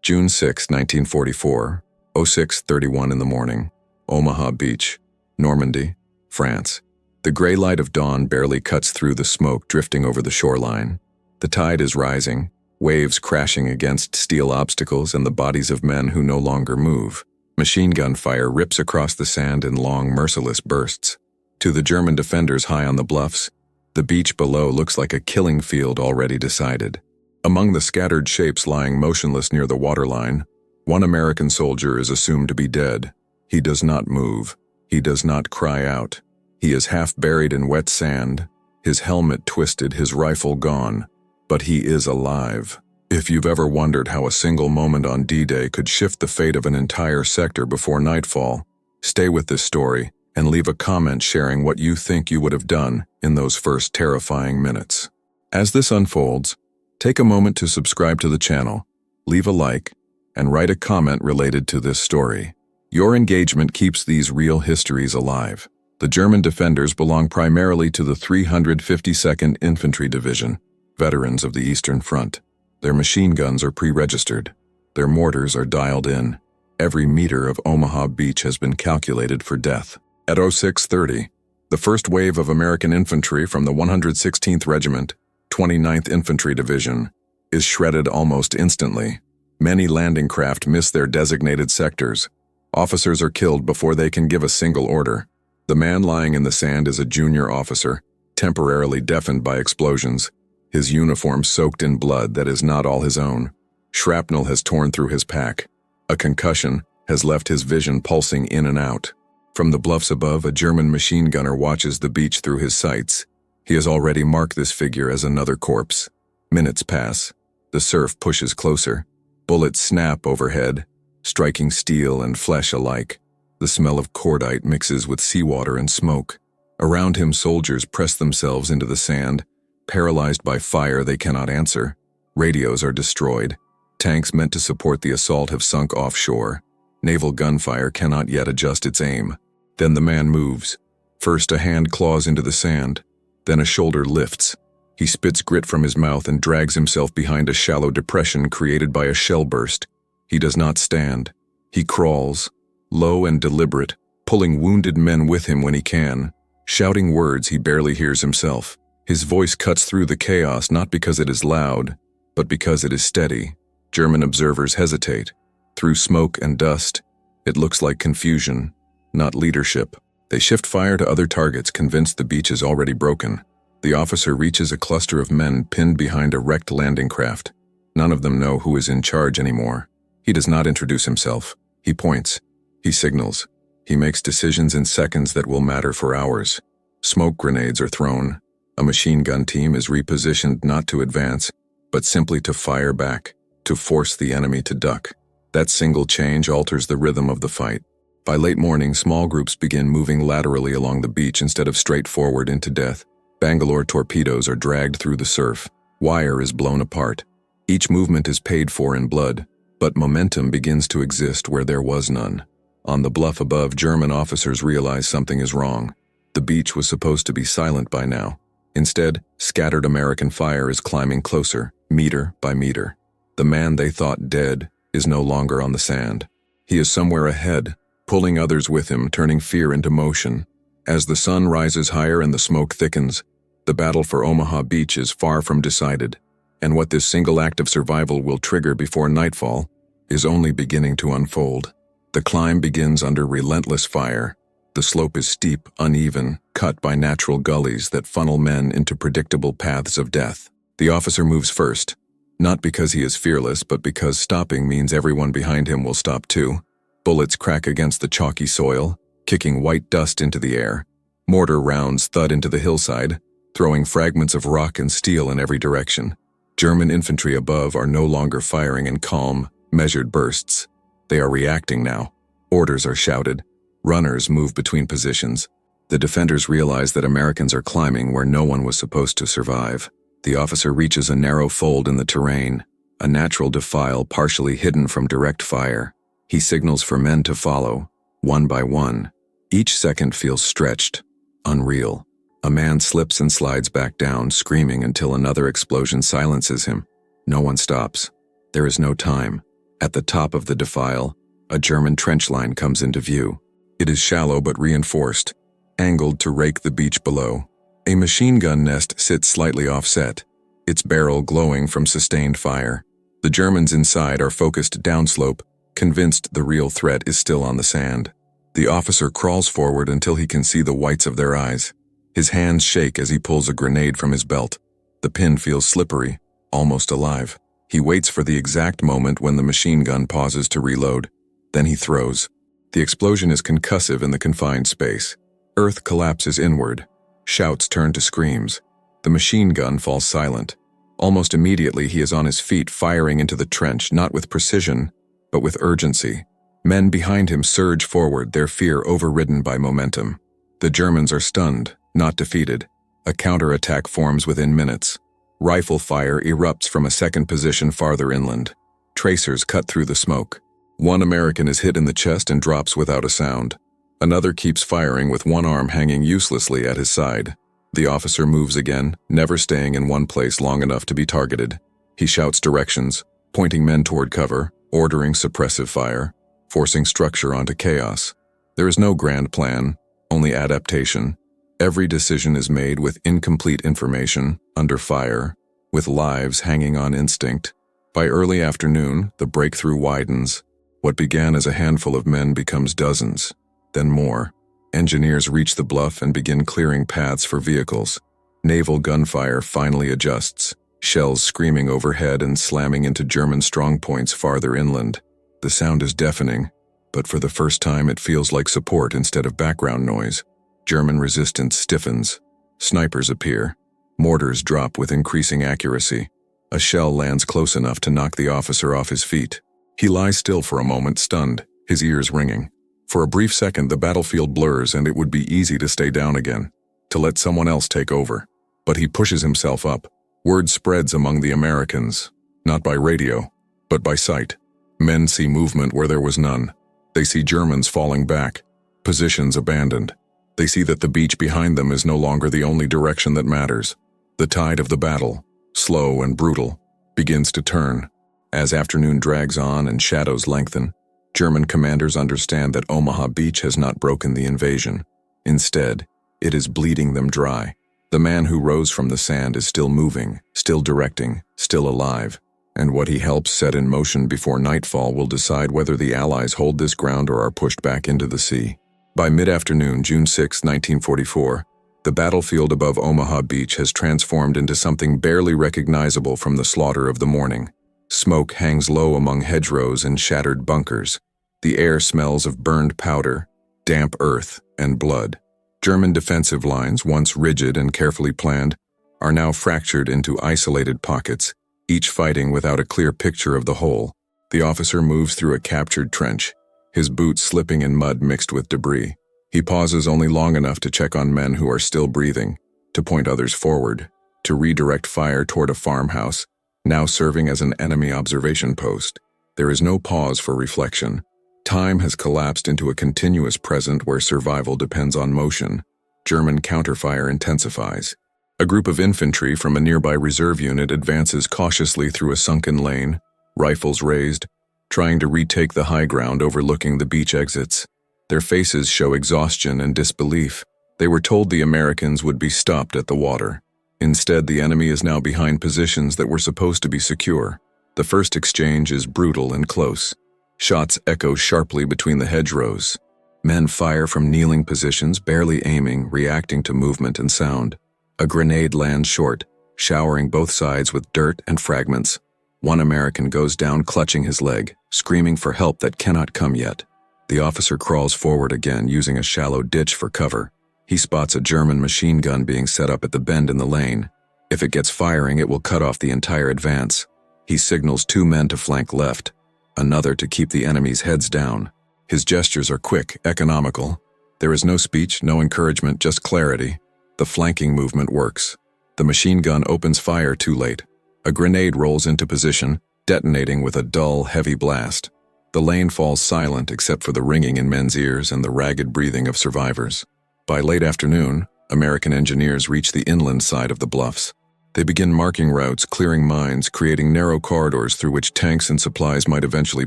June 6, 1944, 06:31 in the morning, Omaha Beach, Normandy, France. The gray light of dawn barely cuts through the smoke drifting over the shoreline. The tide is rising, waves crashing against steel obstacles and the bodies of men who no longer move. Machine gun fire rips across the sand in long, merciless bursts. To the German defenders high on the bluffs, the beach below looks like a killing field already decided. Among the scattered shapes lying motionless near the waterline, one American soldier is assumed to be dead. He does not move. He does not cry out. He is half buried in wet sand, his helmet twisted, his rifle gone. But he is alive. If you've ever wondered how a single moment on D-Day could shift the fate of an entire sector before nightfall, stay with this story and leave a comment sharing what you think you would have done in those first terrifying minutes. As this unfolds, take a moment to subscribe to the channel, leave a like, and write a comment related to this story. Your engagement keeps these real histories alive. The German defenders belong primarily to the 352nd Infantry Division, veterans of the Eastern Front. Their machine guns are pre-registered. Their mortars are dialed in. Every meter of Omaha Beach has been calculated for death. At 06:30, the first wave of American infantry from the 116th Regiment, 29th Infantry Division, is shredded almost instantly. Many landing craft miss their designated sectors. Officers are killed before they can give a single order. The man lying in the sand is a junior officer, temporarily deafened by explosions, his uniform soaked in blood that is not all his own. Shrapnel has torn through his pack. A concussion has left his vision pulsing in and out. From the bluffs above, a German machine gunner watches the beach through his sights. He has already marked this figure as another corpse. Minutes pass. The surf pushes closer. Bullets snap overhead, striking steel and flesh alike. The smell of cordite mixes with seawater and smoke. Around him, soldiers press themselves into the sand, paralyzed by fire they cannot answer. Radios are destroyed. Tanks meant to support the assault have sunk offshore. Naval gunfire cannot yet adjust its aim. Then the man moves. First a hand claws into the sand. Then a shoulder lifts. He spits grit from his mouth and drags himself behind a shallow depression created by a shell burst. He does not stand. He crawls, low and deliberate, pulling wounded men with him when he can, shouting words he barely hears himself. His voice cuts through the chaos not because it is loud, but because it is steady. German observers hesitate. Through smoke and dust, it looks like confusion, not leadership. They shift fire to other targets, convinced the beach is already broken. The officer reaches a cluster of men pinned behind a wrecked landing craft. None of them know who is in charge anymore. He does not introduce himself. He points. He signals. He makes decisions in seconds that will matter for hours. Smoke grenades are thrown. A machine gun team is repositioned not to advance, but simply to fire back, to force the enemy to duck. That single change alters the rhythm of the fight. By late morning, small groups begin moving laterally along the beach instead of straight forward into death. Bangalore torpedoes are dragged through the surf. Wire is blown apart. Each movement is paid for in blood, but momentum begins to exist where there was none. On the bluff above, German officers realize something is wrong. The beach was supposed to be silent by now. Instead, scattered American fire is climbing closer, meter by meter. The man they thought dead is no longer on the sand. He is somewhere ahead, pulling others with him, turning fear into motion. As the sun rises higher and the smoke thickens, the battle for Omaha Beach is far from decided, and what this single act of survival will trigger before nightfall is only beginning to unfold. The climb begins under relentless fire. The slope is steep, uneven, cut by natural gullies that funnel men into predictable paths of death. The officer moves first, not because he is fearless, but because stopping means everyone behind him will stop too. Bullets crack against the chalky soil, kicking white dust into the air. Mortar rounds thud into the hillside, throwing fragments of rock and steel in every direction. German infantry above are no longer firing in calm, measured bursts. They are reacting now. Orders are shouted. Runners move between positions. The defenders realize that Americans are climbing where no one was supposed to survive. The officer reaches a narrow fold in the terrain, a natural defile partially hidden from direct fire. He signals for men to follow, one by one. Each second feels stretched, unreal. A man slips and slides back down, screaming until another explosion silences him. No one stops. There is no time. At the top of the defile, a German trench line comes into view. It is shallow but reinforced, angled to rake the beach below. A machine gun nest sits slightly offset, its barrel glowing from sustained fire. The Germans inside are focused downslope, convinced the real threat is still on the sand. The officer crawls forward until he can see the whites of their eyes. His hands shake as he pulls a grenade from his belt. The pin feels slippery, almost alive. He waits for the exact moment when the machine gun pauses to reload. Then he throws. The explosion is concussive in the confined space. Earth collapses inward. Shouts turn to screams. The machine gun falls silent. Almost immediately he is on his feet, firing into the trench, not with precision, but with urgency. Men behind him surge forward, their fear overridden by momentum. The Germans are stunned, not defeated. A counterattack forms within minutes. Rifle fire erupts from a second position farther inland. Tracers cut through the smoke. One American is hit in the chest and drops without a sound. Another keeps firing with one arm hanging uselessly at his side. The officer moves again, never staying in one place long enough to be targeted. He shouts directions, pointing men toward cover, ordering suppressive fire, forcing structure onto chaos. There is no grand plan, only adaptation. Every decision is made with incomplete information, under fire, with lives hanging on instinct. By early afternoon, the breakthrough widens. What began as a handful of men becomes dozens, then more. Engineers reach the bluff and begin clearing paths for vehicles. Naval gunfire finally adjusts, shells screaming overhead and slamming into German strongpoints farther inland. The sound is deafening, but for the first time it feels like support instead of background noise. German resistance stiffens. Snipers appear. Mortars drop with increasing accuracy. A shell lands close enough to knock the officer off his feet. He lies still for a moment, stunned, his ears ringing. For a brief second, the battlefield blurs and it would be easy to stay down again, to let someone else take over. But he pushes himself up. Word spreads among the Americans, not by radio, but by sight. Men see movement where there was none. They see Germans falling back, positions abandoned. They see that the beach behind them is no longer the only direction that matters. The tide of the battle, slow and brutal, begins to turn. As afternoon drags on and shadows lengthen, German commanders understand that Omaha Beach has not broken the invasion. Instead, it is bleeding them dry. The man who rose from the sand is still moving, still directing, still alive. And what he helps set in motion before nightfall will decide whether the Allies hold this ground or are pushed back into the sea. By mid-afternoon, June 6, 1944, the battlefield above Omaha Beach has transformed into something barely recognizable from the slaughter of the morning. Smoke hangs low among hedgerows and shattered bunkers. The air smells of burned powder, damp earth, and blood. German defensive lines, once rigid and carefully planned, are now fractured into isolated pockets, each fighting without a clear picture of the whole. The officer moves through a captured trench, his boots slipping in mud mixed with debris. He pauses only long enough to check on men who are still breathing, to point others forward, to redirect fire toward a farmhouse, now serving as an enemy observation post. There is no pause for reflection. Time has collapsed into a continuous present where survival depends on motion. German counterfire intensifies. A group of infantry from a nearby reserve unit advances cautiously through a sunken lane, rifles raised, trying to retake the high ground overlooking the beach exits. Their faces show exhaustion and disbelief. They were told the Americans would be stopped at the water. Instead, the enemy is now behind positions that were supposed to be secure. The first exchange is brutal and close. Shots echo sharply between the hedgerows. Men fire from kneeling positions, barely aiming, reacting to movement and sound. A grenade lands short, showering both sides with dirt and fragments. One American goes down clutching his leg, screaming for help that cannot come yet. The officer crawls forward again, using a shallow ditch for cover. He spots a German machine gun being set up at the bend in the lane. If it gets firing, it will cut off the entire advance. He signals 2 men to flank left, another to keep the enemy's heads down. His gestures are quick, economical. There is no speech, no encouragement, just clarity. The flanking movement works. The machine gun opens fire too late. A grenade rolls into position, detonating with a dull, heavy blast. The lane falls silent except for the ringing in men's ears and the ragged breathing of survivors. By late afternoon, American engineers reach the inland side of the bluffs. They begin marking routes, clearing mines, creating narrow corridors through which tanks and supplies might eventually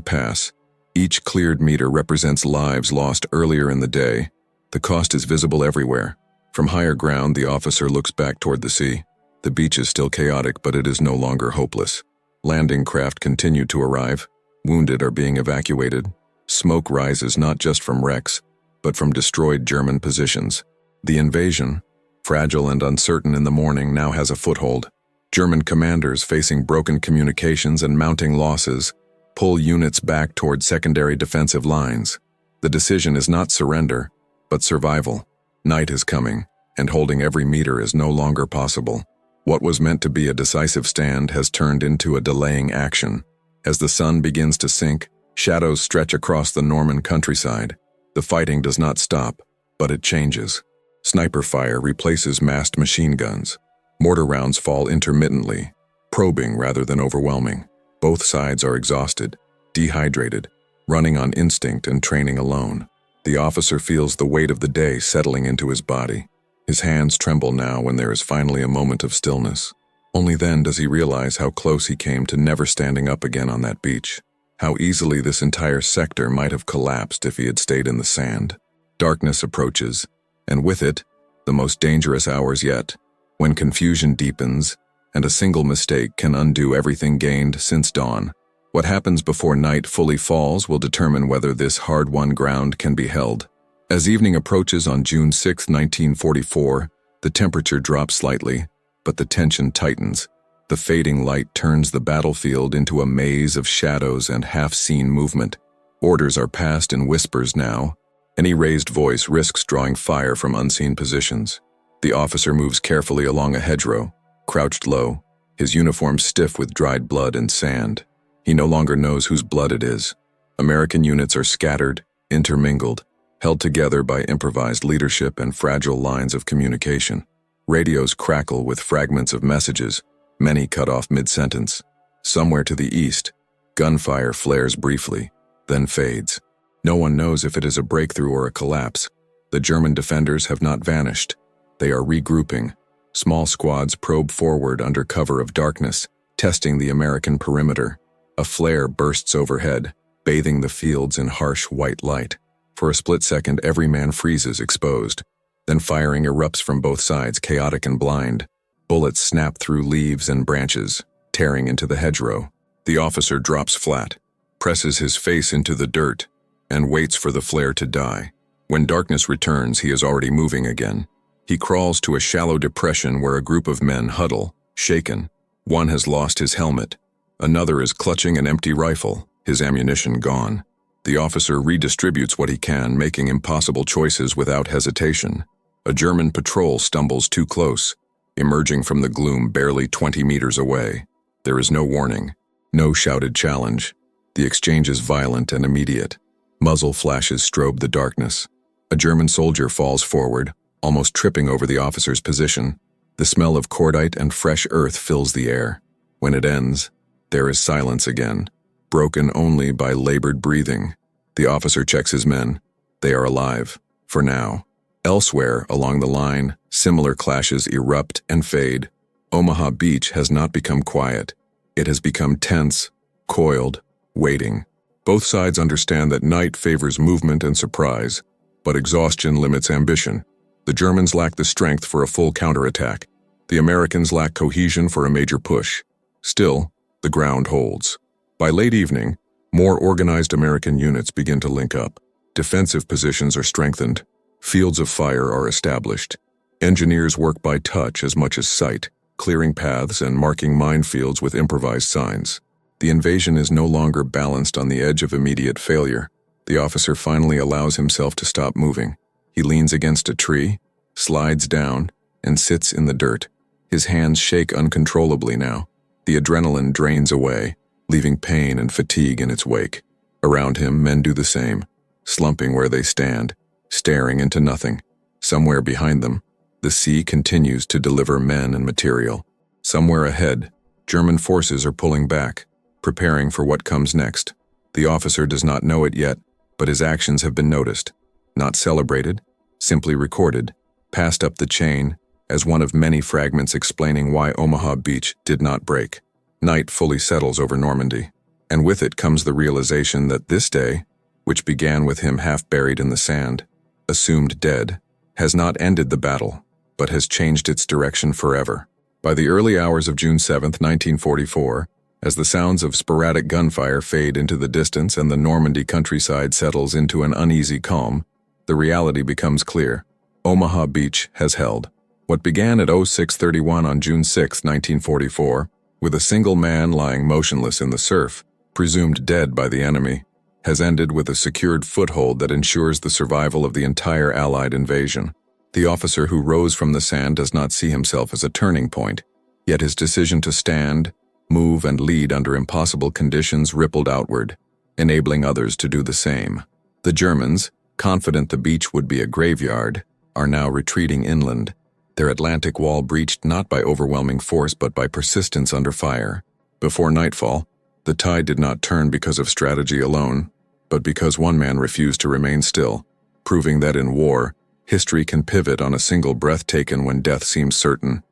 pass. Each cleared meter represents lives lost earlier in the day. The cost is visible everywhere. From higher ground, the officer looks back toward the sea. The beach is still chaotic, but it is no longer hopeless. Landing craft continue to arrive. Wounded are being evacuated. Smoke rises not just from wrecks, but from destroyed German positions. The invasion, fragile and uncertain in the morning, now has a foothold. German commanders, facing broken communications and mounting losses, pull units back toward secondary defensive lines. The decision is not surrender, but survival. Night is coming, and holding every meter is no longer possible. What was meant to be a decisive stand has turned into a delaying action. As the sun begins to sink, shadows stretch across the Norman countryside. The fighting does not stop, but it changes. Sniper fire replaces massed machine guns. Mortar rounds fall intermittently, probing rather than overwhelming. Both sides are exhausted, dehydrated, running on instinct and training alone. The officer feels the weight of the day settling into his body. His hands tremble now when there is finally a moment of stillness. Only then does he realize how close he came to never standing up again on that beach. How easily this entire sector might have collapsed if he had stayed in the sand. Darkness approaches, and with it, the most dangerous hours yet, when confusion deepens, and a single mistake can undo everything gained since dawn. What happens before night fully falls will determine whether this hard-won ground can be held. As evening approaches on June 6, 1944, the temperature drops slightly, but the tension tightens. The fading light turns the battlefield into a maze of shadows and half-seen movement. Orders are passed in whispers now. Any raised voice risks drawing fire from unseen positions. The officer moves carefully along a hedgerow, crouched low, his uniform stiff with dried blood and sand. He no longer knows whose blood it is. American units are scattered, intermingled, held together by improvised leadership and fragile lines of communication. Radios crackle with fragments of messages, many cut off mid-sentence. Somewhere to the east, gunfire flares briefly, then fades. No one knows if it is a breakthrough or a collapse. The German defenders have not vanished. They are regrouping. Small squads probe forward under cover of darkness, testing the American perimeter. A flare bursts overhead, bathing the fields in harsh white light. For a split second, every man freezes, exposed. Then firing erupts from both sides, chaotic and blind. Bullets snap through leaves and branches, tearing into the hedgerow. The officer drops flat, presses his face into the dirt, and waits for the flare to die. When darkness returns, he is already moving again. He crawls to a shallow depression where a group of men huddle, shaken. One has lost his helmet. Another is clutching an empty rifle, his ammunition gone. The officer redistributes what he can, making impossible choices without hesitation. A German patrol stumbles too close, emerging from the gloom barely 20 meters away. There is no warning, no shouted challenge. The exchange is violent and immediate. Muzzle flashes strobe the darkness. A German soldier falls forward, almost tripping over the officer's position. The smell of cordite and fresh earth fills the air. When it ends, there is silence again, broken only by labored breathing. The officer checks his men. They are alive, for now. Elsewhere along the line, similar clashes erupt and fade. Omaha Beach has not become quiet. It has become tense, coiled, waiting. Both sides understand that night favors movement and surprise, but exhaustion limits ambition. The Germans lack the strength for a full counterattack. The Americans lack cohesion for a major push. Still, the ground holds. By late evening, more organized American units begin to link up. Defensive positions are strengthened. Fields of fire are established. Engineers work by touch as much as sight, clearing paths and marking minefields with improvised signs. The invasion is no longer balanced on the edge of immediate failure. The officer finally allows himself to stop moving. He leans against a tree, slides down, and sits in the dirt. His hands shake uncontrollably now. The adrenaline drains away, leaving pain and fatigue in its wake. Around him, men do the same, slumping where they stand, staring into nothing. Somewhere behind them, the sea continues to deliver men and material. Somewhere ahead, German forces are pulling back, preparing for what comes next. The officer does not know it yet, but his actions have been noticed. Not celebrated, simply recorded, passed up the chain, as one of many fragments explaining why Omaha Beach did not break. Night fully settles over Normandy, and with it comes the realization that this day, which began with him half buried in the sand, assumed dead, has not ended the battle, but has changed its direction forever. By the early hours of June 7, 1944, as the sounds of sporadic gunfire fade into the distance and the Normandy countryside settles into an uneasy calm, the reality becomes clear. Omaha Beach has held. What began at 06:31 on June 6, 1944, with a single man lying motionless in the surf, presumed dead by the enemy, has ended with a secured foothold that ensures the survival of the entire Allied invasion. The officer who rose from the sand does not see himself as a turning point, yet his decision to stand, move, and lead under impossible conditions rippled outward, enabling others to do the same. The Germans, confident the beach would be a graveyard, are now retreating inland, their Atlantic wall breached not by overwhelming force but by persistence under fire. Before nightfall, the tide did not turn because of strategy alone, but because one man refused to remain still, proving that in war, history can pivot on a single breath taken when death seems certain.